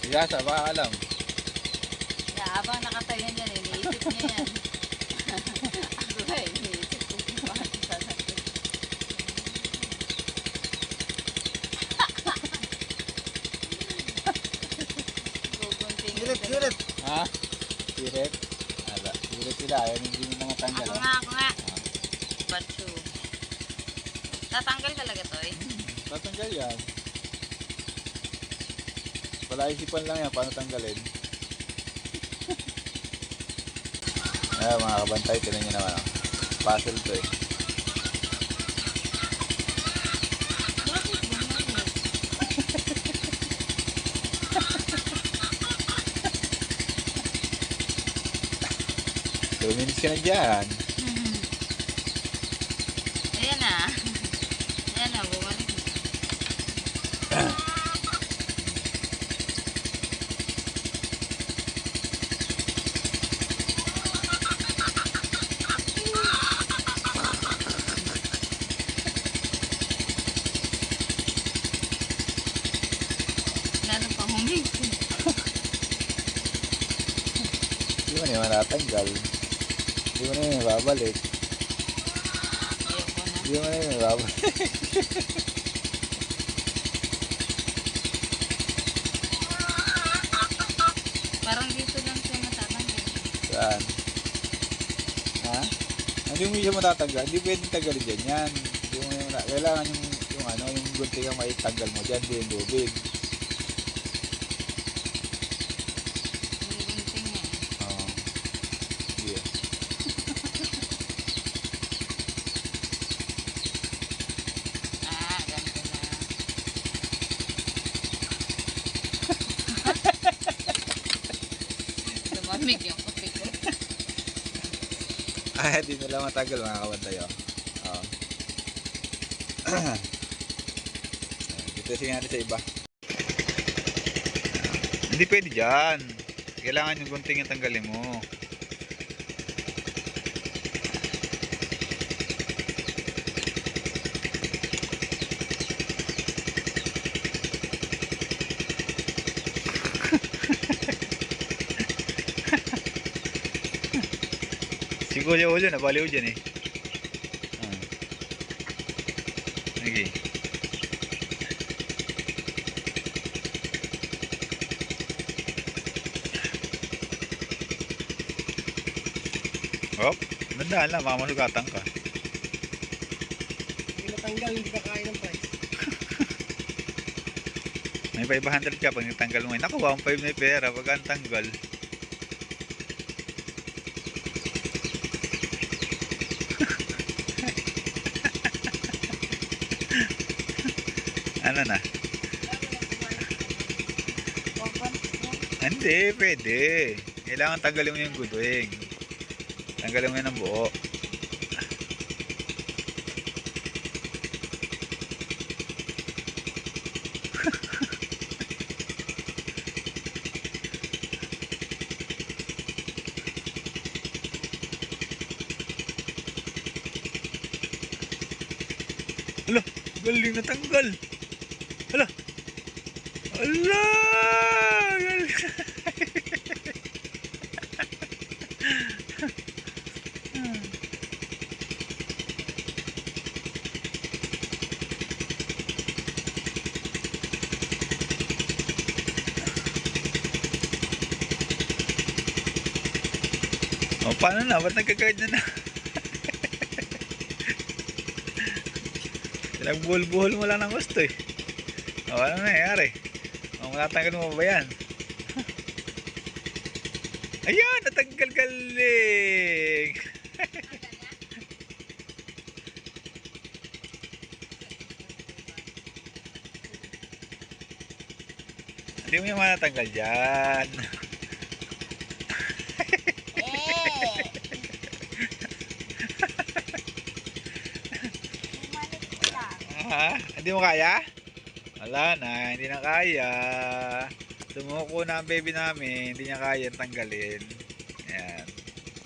Sigasa, baka alam. Kaya habang nakatayo dyan, iniisip niya yan. Ako ba, iniisip ko kung bakit sasagot. Gugunting. Sirit. Ha? Sirit? Ala, sirit sila. Ayaw hindi mo mga tanggal. Ako nga. Batsu. Tatanggal talaga to eh. Tatanggal yan. Wala isipan lang yan, paano tanggalin. Ayan mga kabantay, tinan nyo naman. Puzzle to eh. Bakit bumalik? 2 minutes ka na dyan. Ayan na. Ayan na, bumalik na. Lalo pa humig. Hindi mo na yung matatanggal. Hindi mo na yung babalik. Ayoko na. Hindi mo na yung babalik. Parang dito lang siya matatanggal. Saan? Ha? Hindi mo siya matatanggal. Hindi pwedeng tanggalin dyan yan. Hindi mo yung, kailangan yung ano, yung gunting ang maitanggal mo dyan. Hindi yung lubid. Yung gunting eh. Oo. Sige. Ganito na. Lumamig yung kape ko. Hindi nila matanggal mga kabantay. Oo. Dito sige natin sa iba. Hindi pwede dyan. Kailangan yung gunting yung tanggalin mo. Si Kuya Ulo nabaliw dyan eh. Sige. Hop, nandaan lang, makamasugatan ka. Hindi natanggal, hindi ka kaya ng price. May 500 ka pag natanggal mo. Naku, 1.5 na yung pera pag ang tanggal. Ano na? Hindi, pwede. Kailangan tanggalin mo yung gunting. Tanggalin mo yun ng buo. Hala, galing na tanggal. Hala. Hala. Galing. O, paano na? Ba't nagkagayad na na? Nagbuhol-buhol mo lang ng gusto eh. O, ano nangyayari? O, matatanggal mo ba yan? Ayan, natanggal galing! Hindi mo yung matatanggal dyan. Ha? Hindi mo kaya? Wala na, hindi na kaya. Sumuko na ang baby namin, hindi niya kaya tanggalin. Ayan.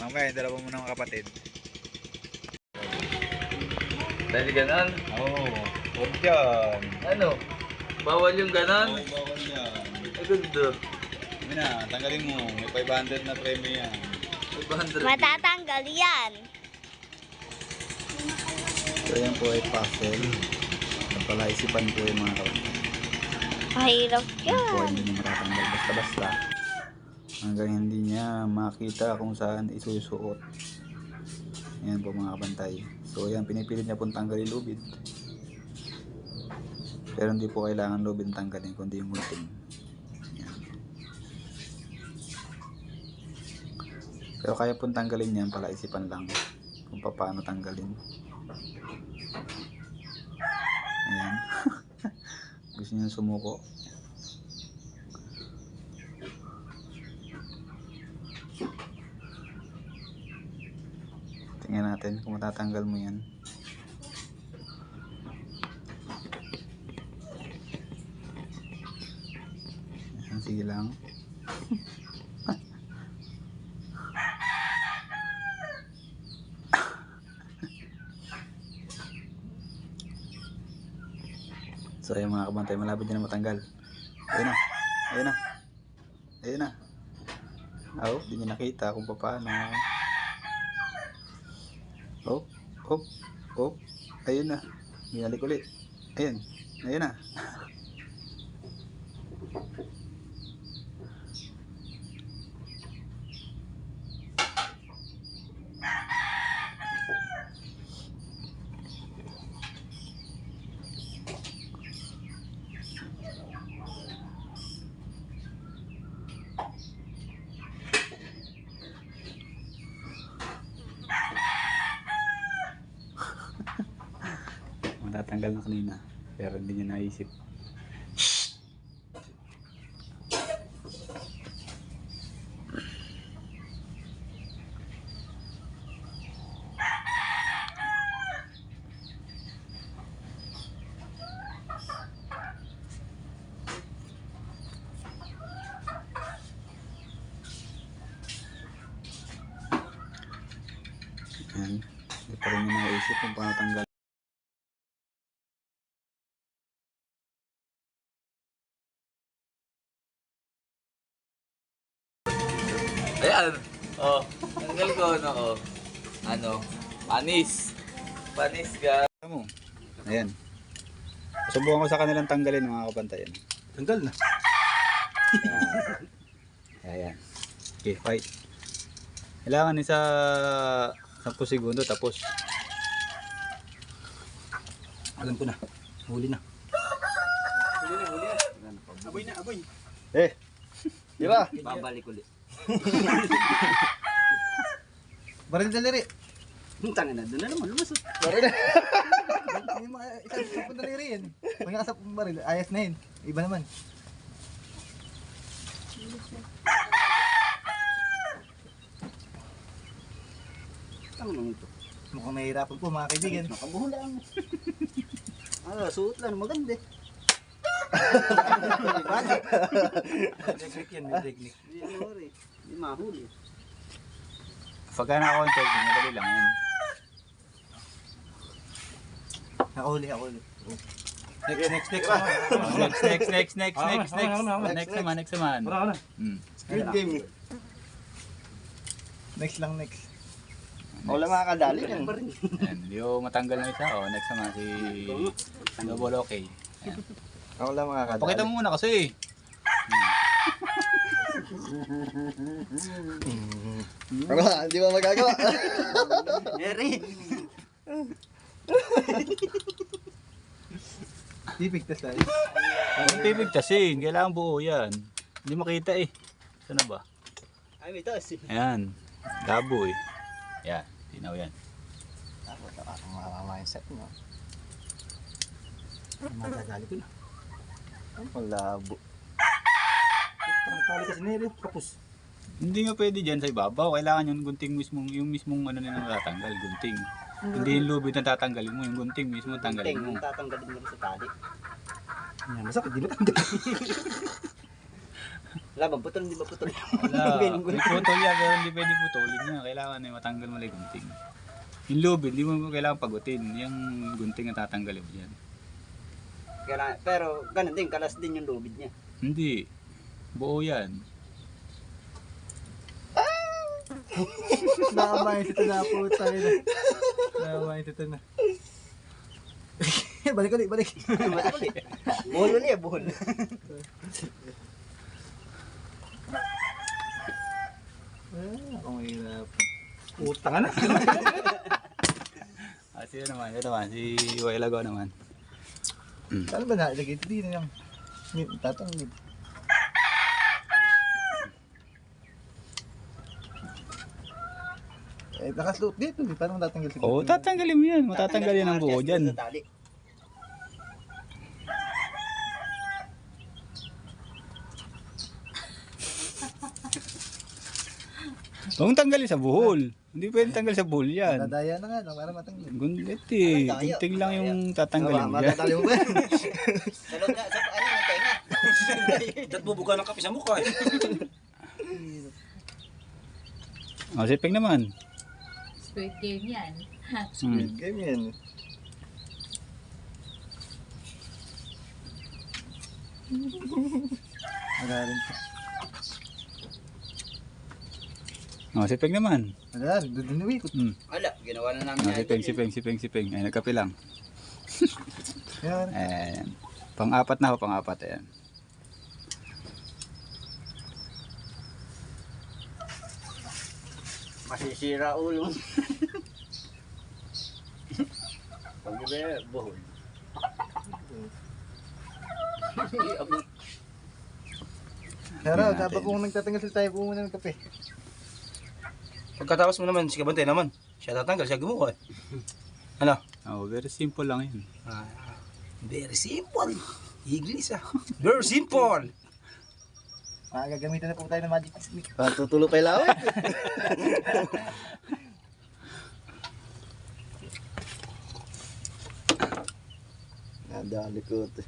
Mamaya, dalawa mo ng kapatid. Dahil ganon? Oo, huwag dyan. Ano? Bawal yung ganon? Oo, bawal yan. Eh ganda. Yun na, tanggalin mo. May 500 na premyo yan. 500. Matatanggal yan. So yan po ay puzzle. Napalaisipan po yung mga kapatid. Mahirap Yan po ay yan. hindi niya matatanggal basta-basta. Hanggang hindi niya makita kung saan isusuot. Yan po mga kabantay. So yan, pinipilit niya pong tanggalin lubid. Pero hindi po kailangan lubid tanggalin, kundi yung gunting. Yan. Pero kaya pong tanggalin yan, palaisipan lang kung paano tanggalin. Ayan. Gusto niya sumuko. Tingnan natin kung matatanggal mo yan. Ayan, sige lang. So ayun mga kabantay, malapit din na matanggal. Ayun na. Ayun na. Ayun na. Di niya nakita kung paano. Oh, oh, oh. Ayun na. Binalik ulit. Ayun. Ayun na. Matatanggal na kanina. Pero hindi niya naisip. Ayan. Hindi pa rin niya naisip kung paano tanggal. Ayan. Oh, tanggal ko ano ko. Ano? Panis. Panis ka. Mo. Ayan. Subukan ko sa kanilang tanggalin mga kapantayan. Tanggal na. Ayan. Okay, fight. Kailangan ni sa 10 segundo tapos. Alam ko na. Huli na. Aboy na, aboy. Di ba? Babalik ulit. Baril daliri. Tangin na, doon na naman, lumasot. Baril na. Yung mga isang daliri yan. Pag nakasap ng baril, ayos na yun. Iba naman. Ano naman ito? Mukhang nahihirapan po mga kaibigan. Nakabuhol lang. Suot lang, maganda eh. Technique yan, may technique. Hindi mahuli. Pagka nakakontrol, madali lang yan. Nakahuli, nakahuli. Next. Next naman. Good game. Next. Wala makakadali yan. Ayan, yung matanggal na isa. Next naman si Double OK. Ayan. Wala makakadali. Pakita mo muna kasi. Hindi ba magagawa? Mary! Pipigtas tayo. Ang pipigtasin, kailangan buo yan. Hindi makita eh. Saan na ba? Ay, may taas. Ayan. Labo eh. Yan. Tinaw yan. Mindset mo. Magagalit ko na. Ang labo. Tali kasi nere, kapos. Hindi nga pwede dyan sa ibabaw. Kailangan yung gunting mismong, yung mismong ano na natatanggal. Gunting. Hindi yung lubid na tatanggalin mo. Yung gunting mismo tanggalin mo. Tatanggalin mo rin sa tali. Yan, masakit, di matanggal. Labang putol, hindi ba putol? Wala. May putol yan, pero hindi pwede putulin niya. Kailangan na matanggal mo lang yung gunting. Yung lubid, hindi mo kailangan pagutin. Yung gunting na tatanggalin mo dyan. Pero ganun din, kalas din yung lubid niya. Hindi. Buo yan. Nakamain ito na puta. Nakamain ito na. Balik ulit, balik. Buhol ulit, buhol. Ang hirap. Utang na. Sino naman? Ito naman. Si Wailago naman. Saan ba nalagay ito? Di na yung tatanggalin. Eh, nakasloot dito. Paano tatanggal siguro? Oo, tatanggalin mo yan. Matatanggal yan ang buo dyan. Sa tali. Huwag tanggalin sa buhol. Hindi pwedeng tanggal sa buhol yan. Dadaya na nga lang para matanggal. Gundit eh. Gunting lang yung tatanggalin mo yan. Matatali mo ba yan? Salot nga, sa ano ng tenga. Dapat bubuga ng kape sa mukha eh. O, siping naman. Squid game yan. Squid game yan. Wala rin. O, siping naman. Wala rin. Doon din uwi. Wala, ginawa na namin. O, siping. Ay, nagkape lang. Yan. Ayan. Pang-apat na ako, pang-apat. Ayan. Masisira ulo. Pag iba, buhol. Tara, Tingnan dapat natin. kung nagtatanggal tayo po muna ng kape. Pagkatapos mo naman, si Kabantay naman. Siya tatanggal, siya gumawa eh. Ano? Oh, very simple lang yun. Very simple. English ah. Very simple. Gagamitan na po tayo ng magic stick. Tutulo pa ilaw eh. Nadali ko ito.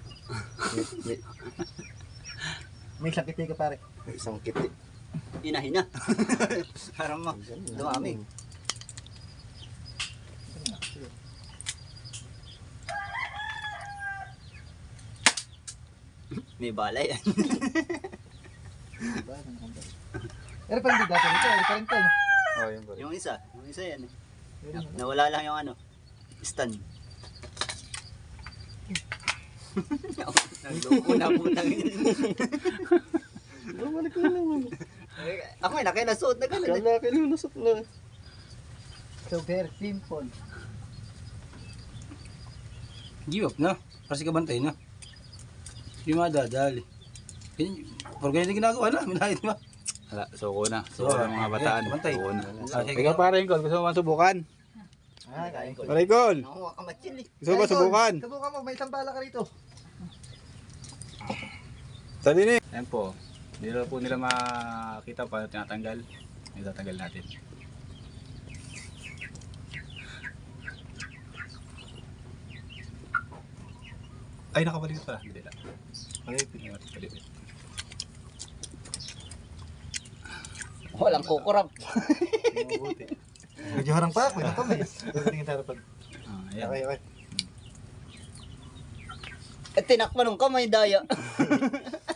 May sakit ka pare. Isang kiti. Hina-hina. Parang dumami. May balay yan. Pero pa hindi dati nito, ay pa rin to. Oh, yun ba? Yung isa yan eh. Nawala lang yung ano, stand. Nagloko na putang yun. Bumalik ko naman. Ako nga, nakinasuot na gano'n. Kala kinunusot na. So very simple. Give up na. Para si Kabantay na. Hindi madadali. Pero ganyan din ginagawa namin. Di ba? Wala, suko na. So, Suko ng mga bataan. Kabantay. Suko na. Sige. Ikaw pare, Ingol, gusto mo man subukan? Kain ko. Pare, Ingol, Nakuha ka matchil eh. gusto mo ba subukan? Subukan mo, may isang bala ka rito. Sa din eh. Ayan po. Hindi na po nila makita paano tinatanggal. Itatanggal natin. Ay, nakabalik pala. Hindi na. Palipit. Walang kukurap. Mabuti. Medyo harang pa ako, ito kami. Tingin tayo pag. Ayan. Okay. At tinakpan ng kamay daya.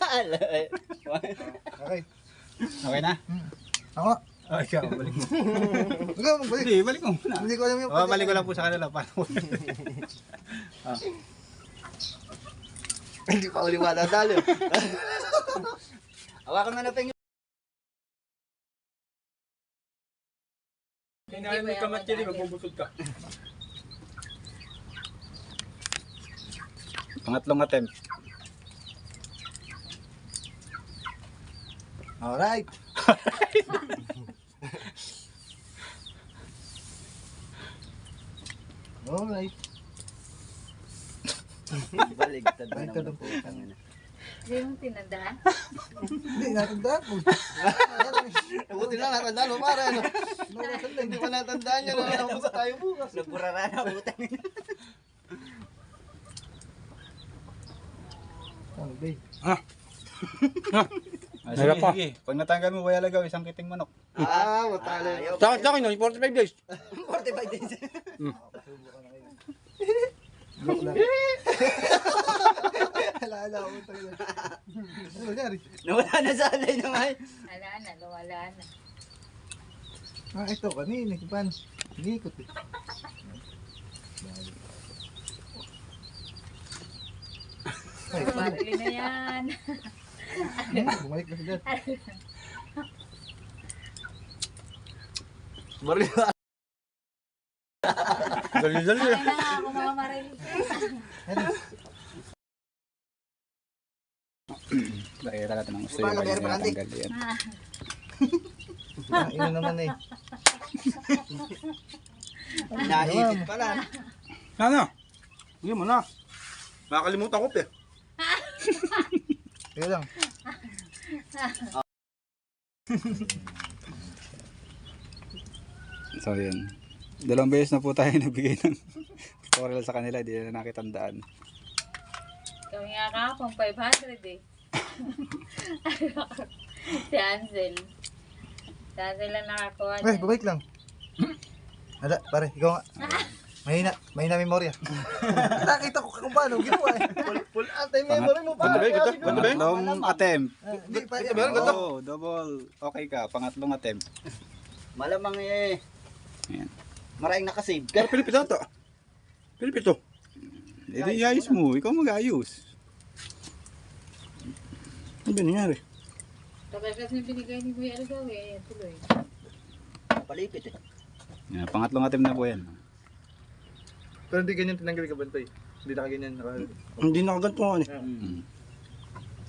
Okay. Okay na? Ako. Ay, ikaw. Balik mo. Ikaw, magbalik. Hindi, balik mo muna. Hindi ko alam yung Balik ko lang po sa kanila. Paano? Hindi pa uli madadali. Hawakan mo na pa yung Kinain mo ka matili, magbubusog ka. Pangatlong attempt. Alright. Alright. baligtad na Baligtad naman ang po. Tangina. Hindi mo tinandaan? Hindi, natandaan mo. Buti lang natandaan mo para ano. Hindi pa natandaan niya na nabusa tayo bukas. Nagburara na butang. Oh, babe. Sige. Pag natanggal mo, wala lagaw isang kiting manok. Matalo. Sa akin, no, 45 days. 45 days. Joke lang. Alala ko tayo. Ano yan? nangyari? Nawala na sa alay naman. Wala na, wala na. Ah, ito, kanina. Kipan. Inikot eh. Ay, Barili na yan. bumalik na si Dad. Baril. Dali-dali. Ay na nga, ako mga marili. Kaya talaga ng gusto Paano, yung meron pa kanya nanti? tanggal yan. Ah, ino naman eh. Naisip pala. Ano? Hindi mo na. Makakalimutan ko, pe. Kaya lang. So yun. 2 beses na po tayo nagbigay ng tutorial sa kanila, hindi na nakitandaan. Kami nga kahapon, 500 eh. Si Ansel. Si Ansel lang nakakuha Ay, niya. bumalik lang. Hala, pare, ikaw nga. Mahina memorya. Nakita ko kung paano ginawa eh. Full atay memory mo pa. Pangatlong attempt. Hindi, pare. Oo, double. Okay ka, pangatlong attempt. Malamang eh. Ayan. Maraming nakasave. Pero Pilipit ito. Pilipit ito. Eh di ayos mo, ikaw mag-ayos. Ano ba nangyari? Tapos kasi binigay ni Kuya Algaw eh. Ayan, tuloy. Palipit eh. Yan, pangatlong attempt na po yan. Pero hindi ganyan tinanggal ka bantay. Hindi na ganyan. Hindi nakaganto nga eh. Hmm.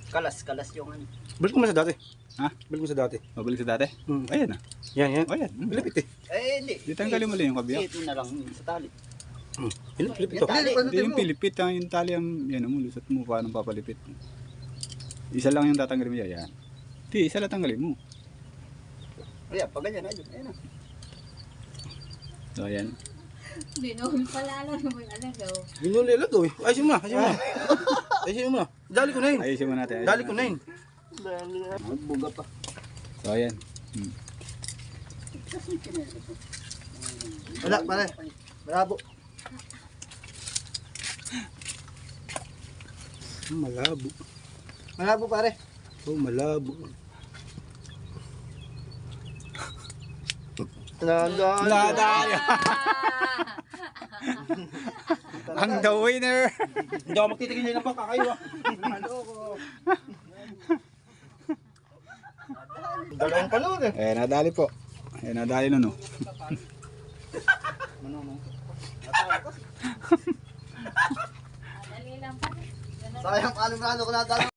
Kalas yung ano. Balik mo na sa dati. Ha? Balik mo sa dati. Mabalik sa dati? Hmm. Ayan na. Yan, yan. O yan. Pilipit eh. Eh, hindi. Di tanggalin mo lang yung kabiyak. Ito na lang sa tali. Pilipit ito. Hindi yung pilipit, yung tali ang yan mo, lusot mo, paano papalipit. Isa lang yung tatanggalin mo yan. Di, isa lang tanggalin mo. Ayan, pag ganyan, ayun na. So ayan. Binuhol pala alam mo yung Algaw. Binulila to eh. Ayusin mo na. Ayusin mo na. Ayusin mo na. Dali ko na yun. Ayusin mo natin. ayusin Dali mo ko na yun. Buga pa. So ayan. Hmm. Wala, pare. Bravo. Malabo. Malabo, pare. Oh, malabo. Nadali! Ang the winner! Hindi ako magtitigil na pa kakayo ah. Dalawang palun eh. Eh, nadali po. Eh, nadali nun, no? Dali lang pa. Sayang, paano ko natalo.